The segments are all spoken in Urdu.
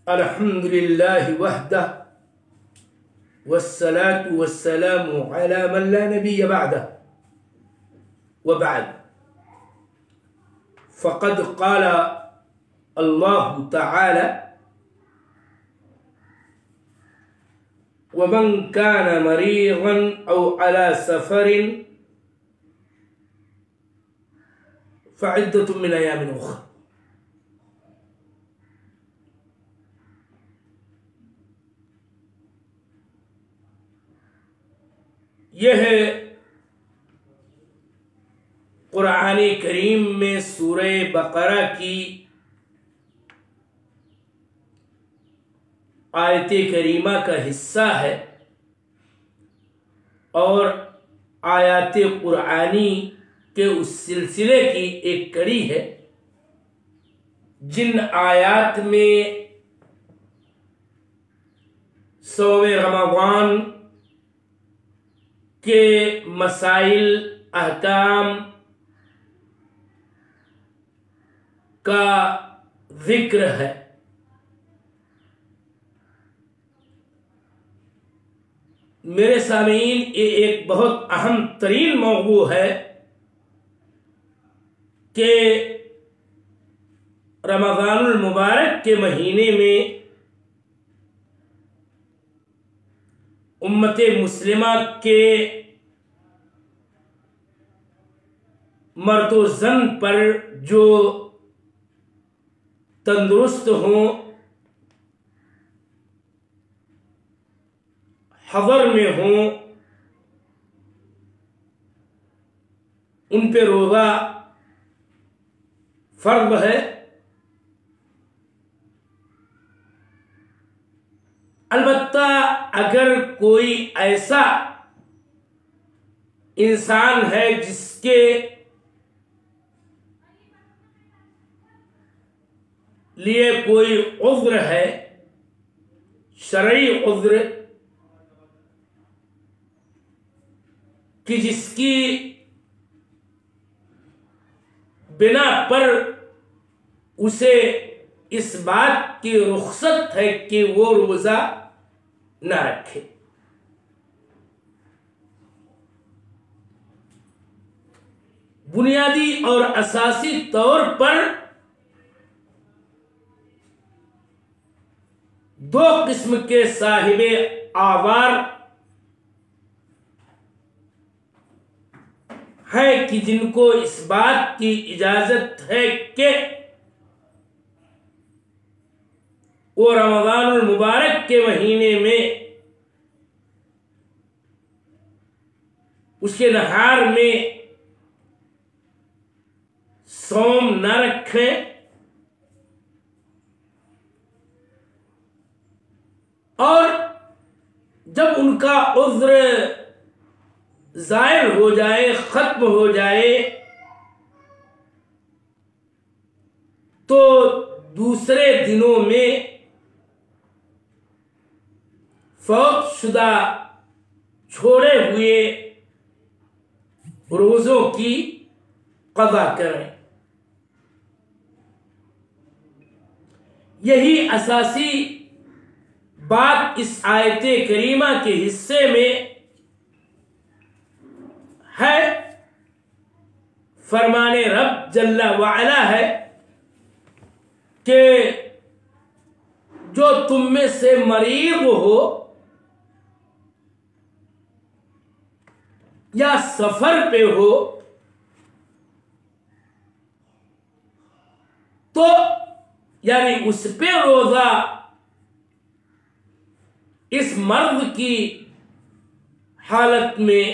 الحمد للہ وحدہ والصلاة والسلام على من لا نبی بعدہ وبعد فقد قال اللہ تعالی ومن كان مريضا أو على سفر فعدة من أيام أخرى. یہ ہے قرآن کریم میں سورہ بقرہ کی آیت کریمہ کا حصہ ہے اور آیات قرآنی کے اس سلسلے کی ایک کڑی ہے جن آیات میں صوم رمضان کے مسائل احکام کا ذکر ہے. میرے سامعین، یہ ایک بہت اہم ترین موضوع ہے کہ رمضان المبارک کے مہینے میں امت مسلمہ کے مرد و زن پر جو تندرست ہوں، حضر میں ہوں، ان پہ روزہ فرض ہے. البتہ اگر کوئی ایسا انسان ہے جس کے لیے کوئی عذر ہے، شرعی عذر، کہ جس کی بنا پر اسے اس بات کی رخصت ہے کہ وہ روزہ نہ رکھے. بنیادی اور اساسی طور پر دو قسم کے صاحب آوار ہیں کہ جن کو اس بات کی اجازت ہے کہ وہ رمضان المبارک کے مہینے میں اس کے نہار میں صوم نہ رکھیں اور جب ان کا عذر ظاہر ہو جائے، ختم ہو جائے، تو دوسرے دنوں میں فوت شدہ چھوڑے ہوئے روزوں کی قضا کریں. یہی اساسی بات اس آیت کریمہ کے حصے میں ہے. فرمان رب جل وعلا ہے کہ جو تم میں سے مریض ہو یا سفر پہ ہو تو یعنی اس پہ روزہ اس مرض کی حالت میں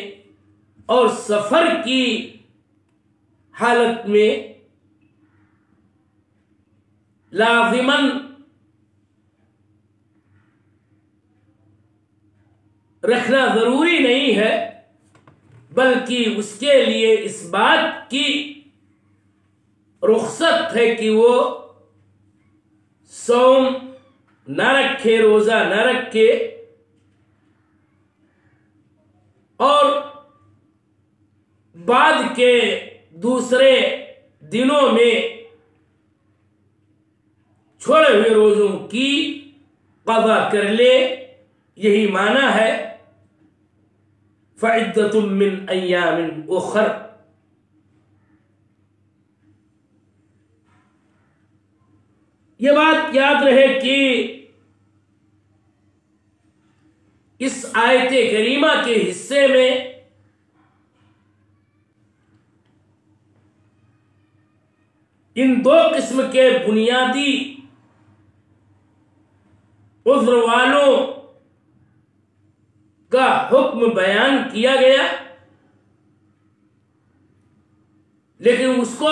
اور سفر کی حالت میں لازماً رکھنا ضروری نہیں ہے، بلکہ اس کے لیے اس بات کی رخصت ہے کہ وہ صوم نہ رکھے، روزہ نہ رکھے، اور بعد کے دوسرے دنوں میں چھوڑے ہوئے روزوں کی قضا کر لے، یہی معنی ہے فَعِدَّةٌ مِّنْ أَيَّامٍ أُخَرَ۔ یہ بات یاد رہے کہ اس آیت کریمہ کے حصے میں ان دو قسم کے بنیادی عذر والوں کا حکم بیان کیا گیا، لیکن اس کو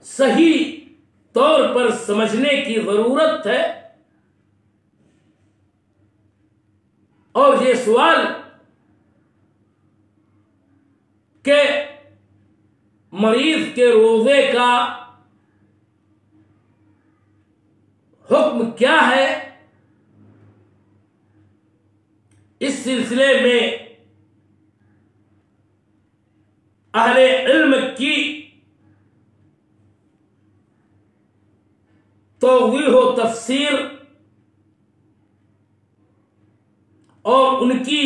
صحیح طور پر سمجھنے کی ضرورت ہے۔ اور یہ سوال کہ مریض کے روزے کا حکم کیا ہے، اس سلسلے میں اہل علم کی توضیح و تفسیر اور ان کی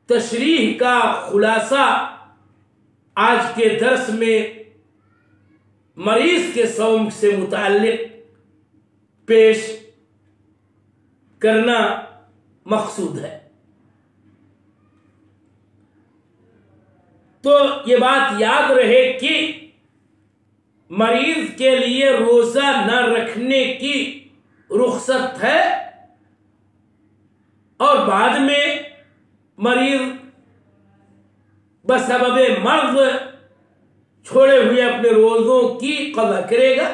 تشریح کا خلاصہ آج کے درس میں مریض کے صوم سے متعلق پیش کرنا مقصود ہے۔ تو یہ بات یاد رہے کہ مریض کے لیے روزہ نہ رکھنے کی رخصت ہے، اور بعد میں مریض بسبب مرض چھوڑے ہوئے اپنے روزوں کی قضا کرے گا۔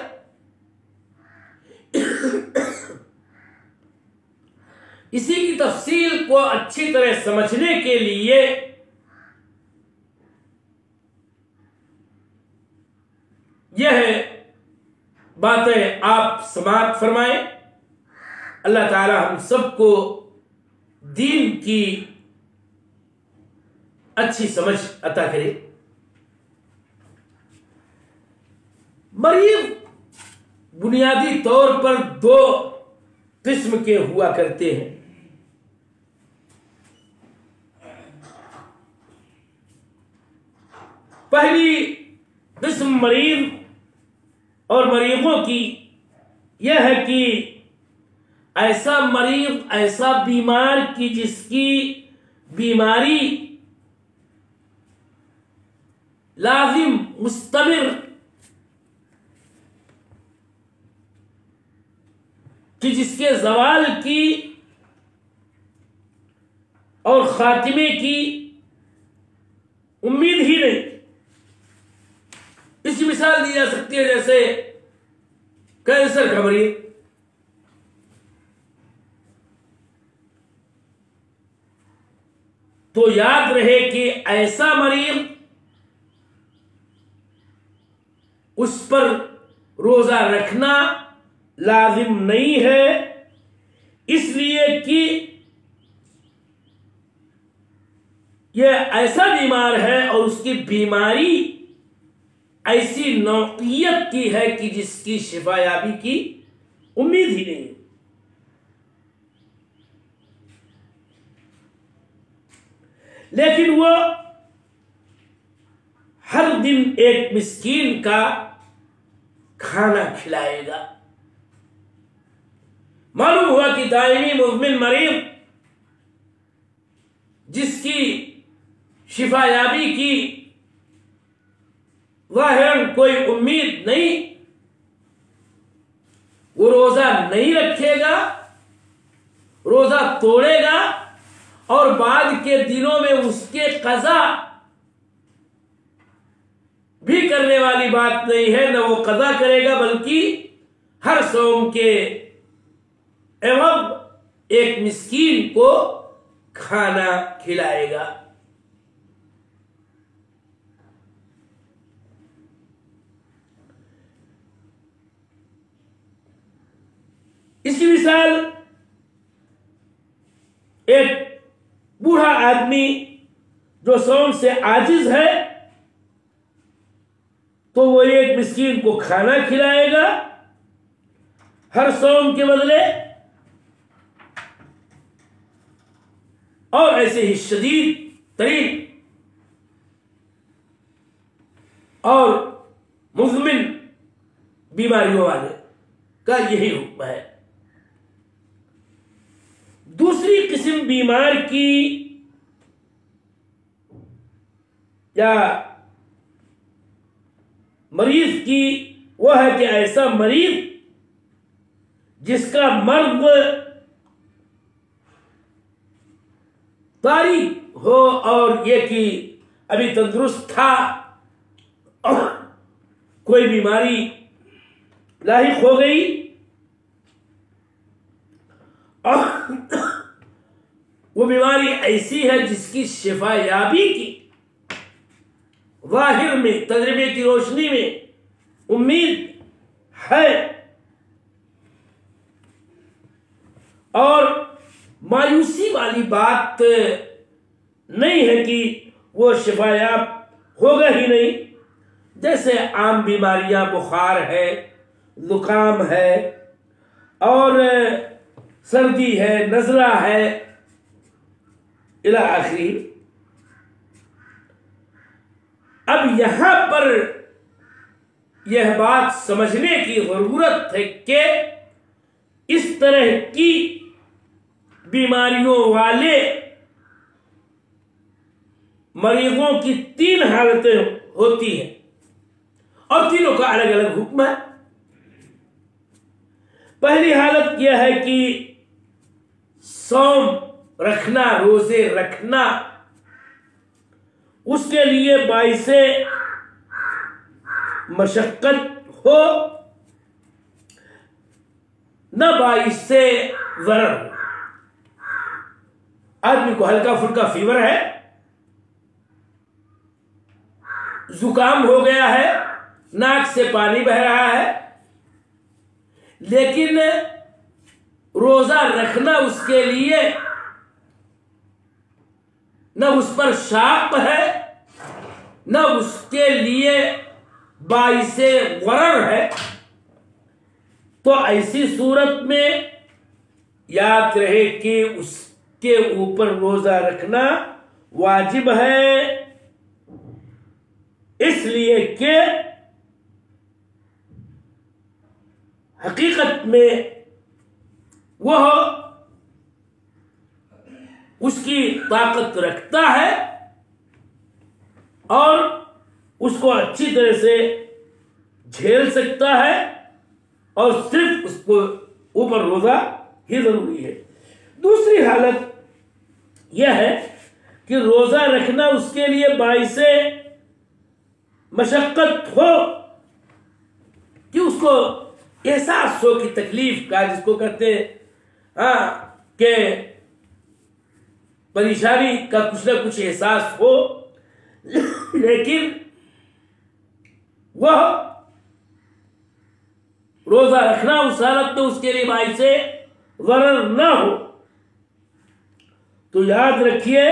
اسی کی تفصیل کو اچھی طرح سمجھنے کے لیے یہ باتیں آپ سماعت فرمائیں۔ اللہ تعالی ہم سب کو دین کی اچھی سمجھ عطا کرے۔ مریض بنیادی طور پر دو قسم کے ہوا کرتے ہیں۔ پہلی قسم مریض اور مریضوں کی یہ ہے کہ ایسا مریض، ایسا بیمار کی جس کی بیماری لازم مستمر کہ جس کے زوال کی اور خاتمے کی امید ہی نہیں۔ اس کی مثال دی جا سکتی ہے جیسے کینسر کا مریض، تو یاد رہے کہ ایسا مریض اس پر روزہ رکھنا لازم نہیں ہے، اس لیے کہ یہ ایسا بیمار ہے اور اس کی بیماری ایسی نوعیت کی ہے کہ جس کی شفا یابی کی امید ہی نہیں۔ لیکن وہ ہر دن ایک مسکین کا کھانا کھلائے گا۔ معلوم ہوا کہ دائمی مزمن مریض جس کی شفا یابی کی ظاہراً کوئی امید نہیں، وہ روزہ نہیں رکھے گا، روزہ توڑے گا، اور بعد کے دنوں میں اس کے قضا بھی کرنے والی بات نہیں ہے، نہ وہ قضا کرے گا بلکہ ہر صوم کے عوض ایک مسکین کو کھانا کھلائے گا۔ اس کی مثال ایک بوڑھا آدمی جو صوم سے عاجز ہے، تو وہ ایک مسکین کو کھانا کھلائے گا ہر صوم کے بدلے، اور ایسے ہی شدید ترین اور مزمن بیماریوں والے کا یہی حکم ہے۔ دوسری قسم بیمار کی یا مریض کی وہ ہے کہ ایسا مریض جس کا مرض طاری ہو اور یہ کہ ابھی تندرست تھا اور کوئی بیماری لاحق ہو گئی اور وہ بیماری ایسی ہے جس کی شفا یابی کی ظاہر میں تجربے کی روشنی میں امید ہے اور مایوسی والی بات نہیں ہے کہ وہ شفا یاب ہوگا ہی نہیں، جیسے عام بیماریاں بخار ہے، زکام ہے اور سردی ہے، نزلہ ہے الی آخری۔ اب یہاں پر یہ بات سمجھنے کی ضرورت ہے کہ اس طرح کی بیماریوں والے مریضوں کی 3 حالتیں ہوتی ہیں اور تینوں کا الگ الگ حکم ہے۔ پہلی حالت یہ ہے کہ صوم رکھنا، روزے رکھنا اس کے لیے باعث مشقت ہو نہ باعث ضرر ہو۔ آدمی کو ہلکا پھلکا فیور ہے، زکام ہو گیا ہے، ناک سے پانی بہ رہا ہے، لیکن روزہ رکھنا اس کے لیے نہ اس پر شاق ہے نہ اس کے لیے باعث ضرر ہے، تو ایسی صورت میں یاد رہے کہ اس کے اوپر روزہ رکھنا واجب ہے، اس لیے کہ حقیقت میں وہ اس کی طاقت رکھتا ہے اور اس کو اچھی طرح سے جھیل سکتا ہے، اور صرف اس کو اوپر روزہ ہی ضروری ہے۔ دوسری حالت یہ ہے کہ روزہ رکھنا اس کے لیے باعث مشقت ہو، کہ اس کو احساس ہو کہ تکلیف کا، جس کو کہتے ہیں کہ پریشانی کا کچھ نہ کچھ احساس ہو، لیکن وہ روزہ رکھنا اس حالت میں اس کے لیے باعث ضرر نہ ہو، تو یاد رکھیے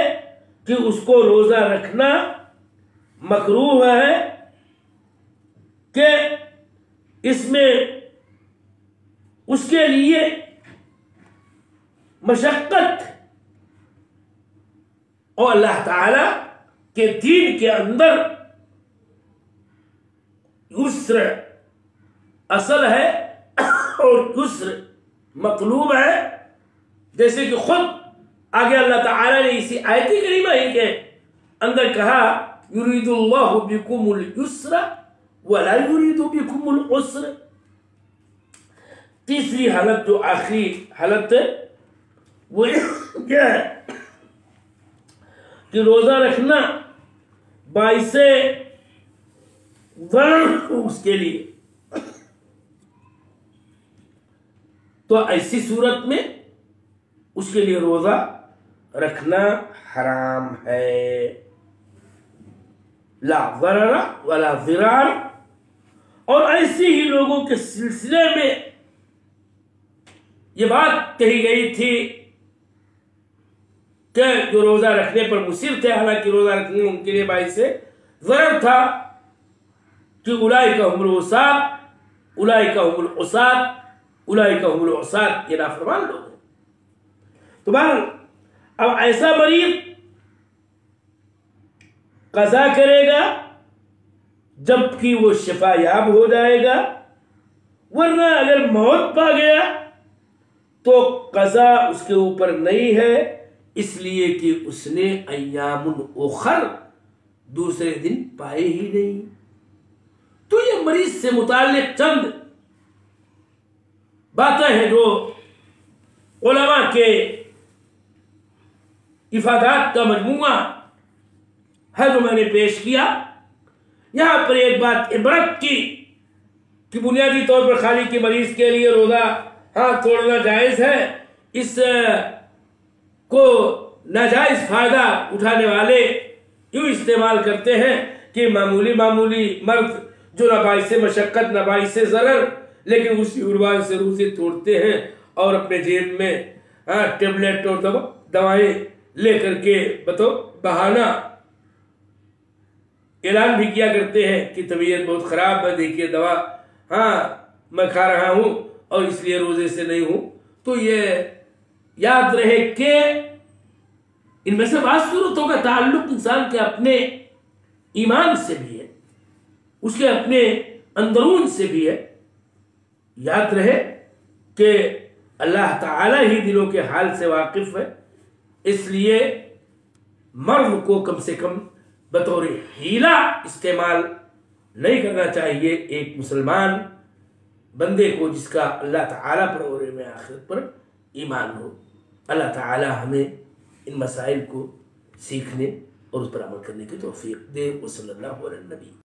کہ اس کو روزہ رکھنا مکروہ ہے، کہ اس میں اس کے لیے مشقت اور اللہ تعالی کے دین کے اندر یسر اصل ہے اور یسر مطلوب ہے، جیسے کہ خود آگے اللہ تعالی نے اسی آیت کریمہ ہی کے اندر کہا یرید اللہ بکم اليسر ولا یرید بکم العسر۔ تیسری حالت جو آخری حالت ہے وہ کیا ہے کہ روزہ رکھنا باعث ضرر اس کے لیے، تو ایسی صورت میں اس کے لیے روزہ رکھنا حرام ہے، لا ضرر ولا ضرار۔ اور ایسے ہی لوگوں کے سلسلے میں یہ بات کہی گئی تھی کہ جو روزہ رکھنے پر مصر تھے، حالانکہ روزہ رکھنے ان کے لیے باعث ضرر تھا، کہ اولئک هم الوصات، اولئک هم العصات، اولئک هم العصات، یہ نافرمان لوگ ہیں۔ تو بہرحال اب ایسا مریض قضا کرے گا جبکہ وہ شفا یاب ہو جائے گا، ورنہ اگر موت پا گیا تو قضا اس کے اوپر نہیں ہے، اس لیے کہ اس نے ایام الاخر دوسرے دن پائے ہی نہیں۔ تو یہ مریض سے متعلق چند باتیں ہیں جو علماء کے افادات کا مجموعہ ہے جو میں نے پیش کیا۔ یہاں پر ایک بات عبرت کی کہ بنیادی طور پر خالی کے مریض کے لیے روزہ توڑنا جائز ہے، اس کو ناجائز فائدہ اٹھانے والے یوں استعمال کرتے ہیں کہ معمولی مرض جو نہ باعث مشقت نہ باعث ضرر، لیکن اسی عنوان سے روزے توڑتے ہیں اور اپنے جیب میں ٹیبلٹ اور دوائیں لے کر کے بہانہ اعلان بھی کیا کرتے ہیں کہ طبیعت بہت خراب ہے، دیکھیے دوا میں کھا رہا ہوں اور اس لیے روزے سے نہیں ہوں۔ تو یہ یاد رہے کہ ان میں سے بعض صورتوں کا تعلق انسان کے اپنے ایمان سے بھی ہے، اس کے اپنے اندرون سے بھی ہے۔ یاد رہے کہ اللہ تعالی ہی دلوں کے حال سے واقف ہے، اس لیے مرض کو کم سے کم بطور حیلہ استعمال نہیں کرنا چاہیے ایک مسلمان بندے کو جس کا اللہ تعالیٰ پر اور یوم آخرت پر ایمان ہو۔ اللہ تعالیٰ ہمیں ان مسائل کو سیکھنے اور اس پر عمل کرنے کی توفیق دے۔ وصلی اللہ علیہ النبی۔